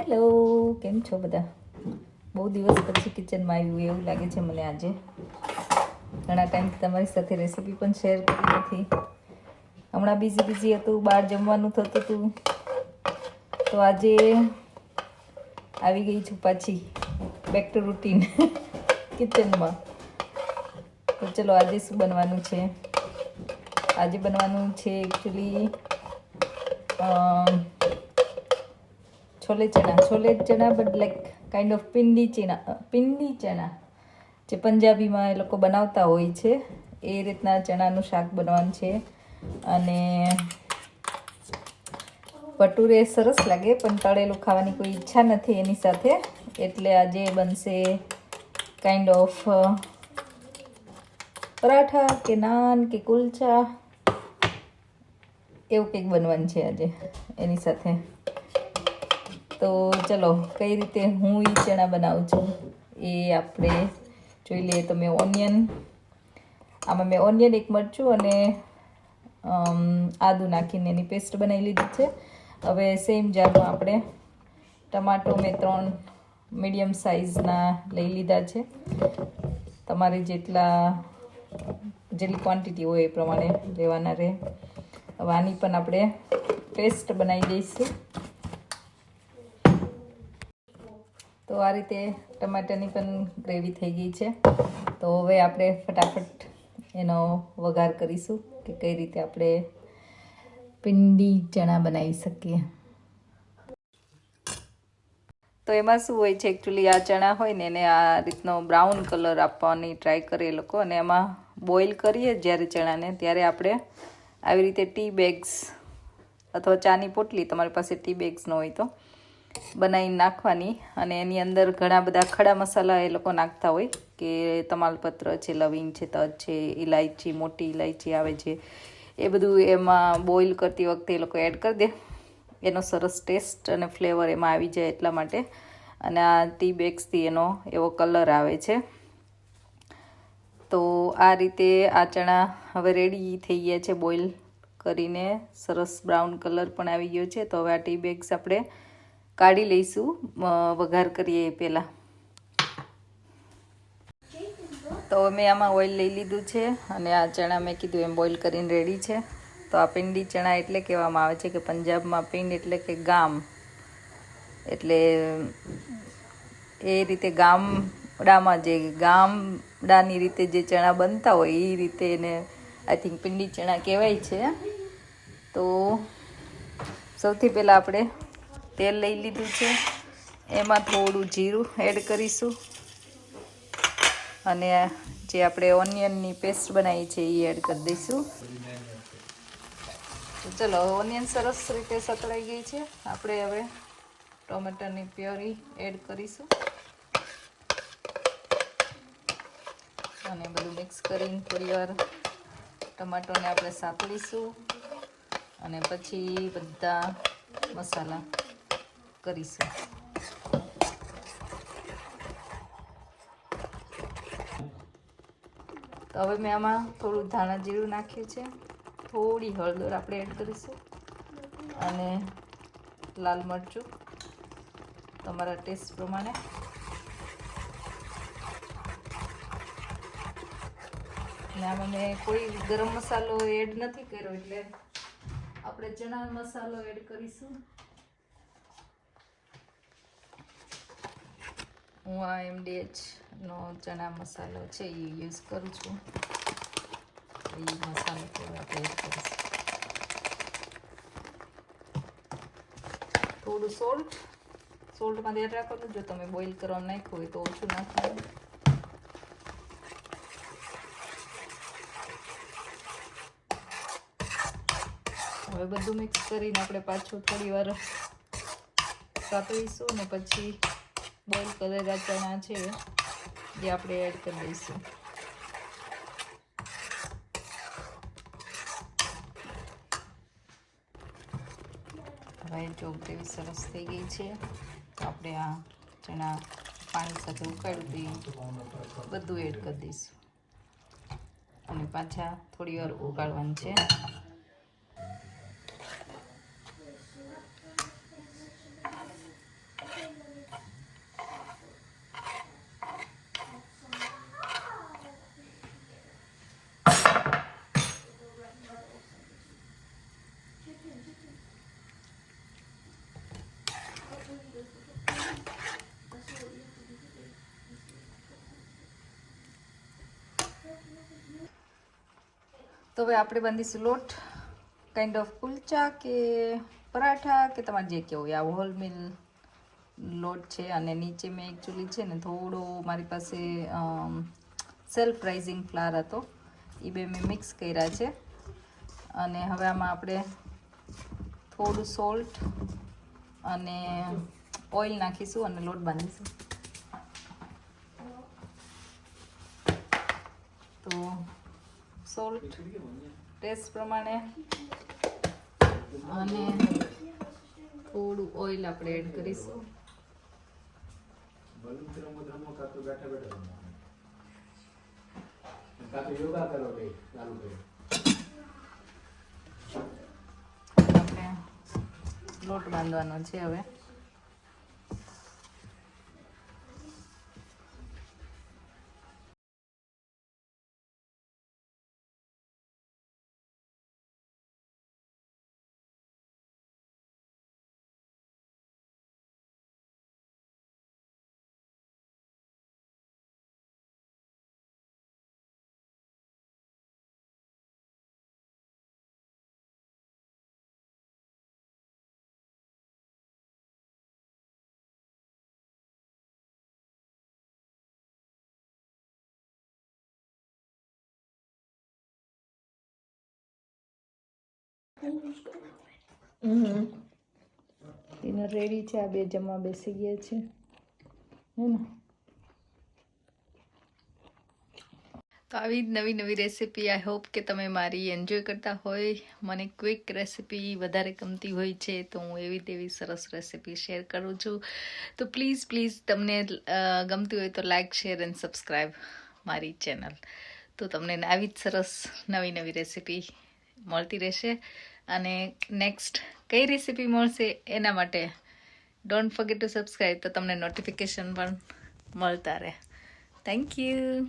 Hello, કેમ છો બધા? બહુ દિવસ પછી કિચનમાં આવ્યું એવું લાગે છે મને આજે. ઘણા ટાઈમથી તમારી સાથે રેસીપી પણ શેર કરી નથી. હમણાં બિઝી હતું, બહાર જમવાનું થતું હતું, તો આજે આવી ગઈ છું પાછી બેક ટુ રૂટીન કિચનમાં. તો ચલો આજે શું બનવાનું છે? આજે બનવાનું છે એકચ્યુઅલી છોલે ચણા બટ લાઈક કાઇન્ડ ઓફ પિંડી ચણા જે પંજાબીમાં એ લોકો બનાવતા હોય છે એ રીતના ચણાનું શાક બનવાનું છે. અને ભટુરે સરસ લાગે પણ તળેલું ખાવાની કોઈ ઈચ્છા નથી એની સાથે, એટલે આજે બનશે કાઇન્ડ ઓફ પરાઠા કે નાન કે કુલચા એવું કંઈક બનવાનું છે આજે એની સાથે. તો ચલો કઈ રીતે હું એ ચણા બનાવું છું એ આપણે જોઈ લઈએ. તો મેં આમાં ઓનિયન, એક મરચું અને આદું નાખીને એની પેસ્ટ બનાવી લીધી છે. હવે સેમ જારમાં આપણે ટમાટો મેં 3 મીડિયમ સાઇઝના લઈ લીધા છે. તમારે જેટલી ક્વોન્ટિટી હોય એ પ્રમાણે લેવાના રહે. હવે આની પણ આપણે પેસ્ટ બનાવી દઈશું. તો આ રીતે ટમાટાની પણ ગ્રેવી થઈ ગઈ છે. તો હવે આપણે ફટાફટ એનો વઘાર કરીશું કે કઈ રીતે આપણે પિંડી ચણા બનાવી શકીએ. તો એમાં શું હોય છે, એકચ્યુઅલી આ ચણા હોય ને એને આ રીતનો બ્રાઉન કલર આપવાની ટ્રાય કરીએ એ લોકો. અને એમાં બોઇલ કરીએ જ્યારે ચણાને, ત્યારે આપણે આવી રીતે ટી બેગ્સ અથવા ચાની પોટલી, તમારી પાસે ટી બેગ્સ ન હોય તો, બનાવીને નાખવાની. અને એની અંદર ઘણા બધા ખડા મસાલા એ લોકો નાખતા હોય કે તમાલપત્ર છે, લવિંગ છે, તજ છે, ઇલાયચી, મોટી ઇલાયચી આવે છે, એ બધું એમાં બોઇલ કરતી વખતે એ લોકો એડ કરી દે. એનો સરસ ટેસ્ટ અને ફ્લેવર એમાં આવી જાય એટલા માટે. અને આ ટી બેગ્સથી એનો એવો કલર આવે છે. તો આ રીતે આ ચણા હવે રેડી થઈ ગયા છે બોઇલ કરીને. સરસ બ્રાઉન કલર પણ આવી ગયો છે. તો હવે આ ટી બેગ્સ આપણે કાઢી લઈશું વઘાર કરીએ એ પહેલાં. તો મેં આમાં ઓઇલ લઈ લીધું છે અને આ ચણા મેં કીધું એમ બોઇલ કરીને રેડી છે. તો આ પિંડી ચણા એટલે કહેવામાં આવે છે કે પંજાબમાં પિંડ એટલે કે ગામ, એટલે એ રીતે ગામડાની રીતે જે ચણા બનતા હોય એ રીતે એને આઈ થિંક પિંડી ચણા કહેવાય છે. તો સૌથી પહેલાં આપણે તેલ લઈ લીધું છે, એમાં થોડું જીરું એડ કરીશું અને જે આપણે ઓનિયનની પેસ્ટ બનાવી છે એ એડ કરી દઈશું. તો ચલો, ઓનિયન સરસ રીતે સતળાઈ ગઈ છે. આપણે હવે ટોમેટાની પ્યોરી એડ કરીશું અને બધું મિક્સ કરીને થોડી વાર ટમાટોને આપણે સાતળીશું અને પછી બધા મસાલા કરીશું. તો હવે મેં આમાં થોડું ધાણા જીરું નાખ્યું છે, થોડી હળદર આપણે એડ કરીશું અને લાલ મરચું તમારા ટેસ્ટ પ્રમાણે. અને આમાં મેં કોઈ ગરમ મસાલો એડ નથી કર્યો, એટલે આપણે ચણા મસાલો એડ કરીશું. હું આ MDHનો ચણા મસાલો છે એ યુઝ કરું છું. એ મસાલો થોડો આપણે એડ કરીશું. થોડું સોલ્ટમાં ધ્યાન રાખવાનું, જો તમે બોઇલ કરવા નાખ્યું હોય તો ઓછું નાખવાનું. હવે બધું મિક્સ કરીને આપણે પાછું થોડી વાર સાતળીશું અને પછી બોઇલ કરેલા ચણા છે જે આપણે એડ કરી દઈશું. હવે જો ગ્રેવી સરસ થઈ ગઈ છે. આપણે આ ચણા પાણી સાથે ઉકાળ્યું બધું એડ કરી દઈશું અને પાછા થોડી વાર ઉકાળવાનું છે. તો હવે આપણે બાંધીશું લોટ, કાઇન્ડ ઓફ કુલચા કે પરાઠા કે તમારે જે કહેવું હોય. આ હોલ મિલ લોટ છે અને નીચે મેં એકચ્યુઅલી છે ને થોડો મારી પાસે સેલ્ફ રાઇઝિંગ ફ્લાર હતો, એ બે મેં મિક્સ કર્યા છે. અને હવે આમાં આપણે થોડું સોલ્ટ અને ઓઇલ નાખીશું અને લોટ બાંધીશું. તો સોલ્ટ ટેસ્ટ પ્રમાણે અને થોડું ઓઇલ આપણે એડ કરીશું. આપણે લોટ બાંધવાનો છે હવે. ડિનર રેડી છે. આ બે જમવા બેસી ગયા છે હે ને. તો આવી નવી નવી રેસીપી આઈ હોપ કે તમે મારી એન્જોય કરતા હોય. મને ક્વિક રેસીપી વધારે ગમતી હોય છે તો હું એવી તેવી સરસ રેસીપી શેર કરું છું. તો પ્લીઝ તમને ગમતી હોય તો લાઇક, શેર એન્ડ સબસ્ક્રાઈબ મારી ચેનલ. તો તમને આવી જ સરસ નવી નવી રેસીપી મળતી રહેશે. અને નેક્સ્ટ કઈ રેસીપી મળશે એના માટે ડોન્ટ ફર્ગેટ ટુ સબસ્ક્રાઈબ, તો તમને નોટિફિકેશન પણ મળતા રહે. Thank you.